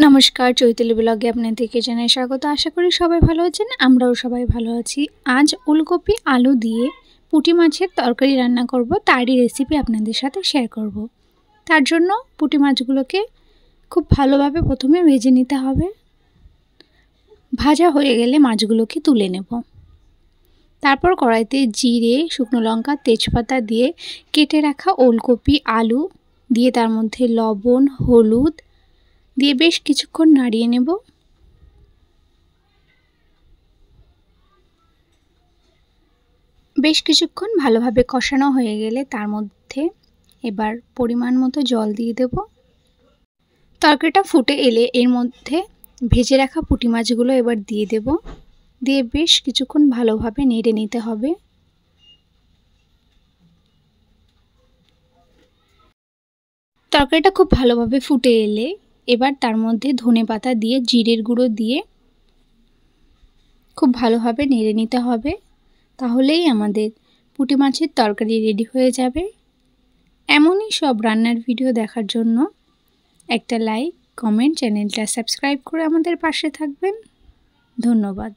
নমস্কার, চৈতালি ব্লগে আপনাদেরকে জানাই স্বাগত। আশা করি সবাই ভালো আছেন, আমরাও সবাই ভালো আছি। আজ ওলকপি আলু দিয়ে পুঁটি মাছের তরকারি রান্না করব, তারই রেসিপি আপনাদের সাথে শেয়ার করব। তার জন্য পুঁটি মাছগুলোকে খুব ভালোভাবে প্রথমে ভেজে নিতে হবে। ভাজা হয়ে গেলে মাছগুলোকে তুলে নেব। তারপর কড়াইতে জিরে, শুকনো লঙ্কা, তেজপাতা দিয়ে কেটে রাখা ওলকপি আলু দিয়ে তার মধ্যে লবণ, হলুদ দিয়ে বেশ কিছুক্ষণ নাড়িয়ে নেব। বেশ কিছুক্ষণ ভালোভাবে কষানো হয়ে গেলে তার মধ্যে এবার পরিমাণ মতো জল দিয়ে দেব। তরকারিটা ফুটে এলে এর মধ্যে ভেজে রাখা পুঁটি মাছগুলো এবার দিয়ে দেব। দিয়ে বেশ কিছুক্ষণ ভালোভাবে নেড়ে নিতে হবে। তরকারিটা খুব ভালোভাবে ফুটে এলে এবার তার মধ্যে ধনেপাতা দিয়ে জিরের গুঁড়ো দিয়ে খুব ভালোভাবে নেড়ে নিতে হবে। তাহলেই আমাদের পুঁটি মাছের তরকারি রেডি হয়ে যাবে। এমনই সব রান্নার ভিডিও দেখার জন্য একটা লাইক, কমেন্ট, চ্যানেলটা সাবস্ক্রাইব করে আমাদের পাশে থাকবেন। ধন্যবাদ।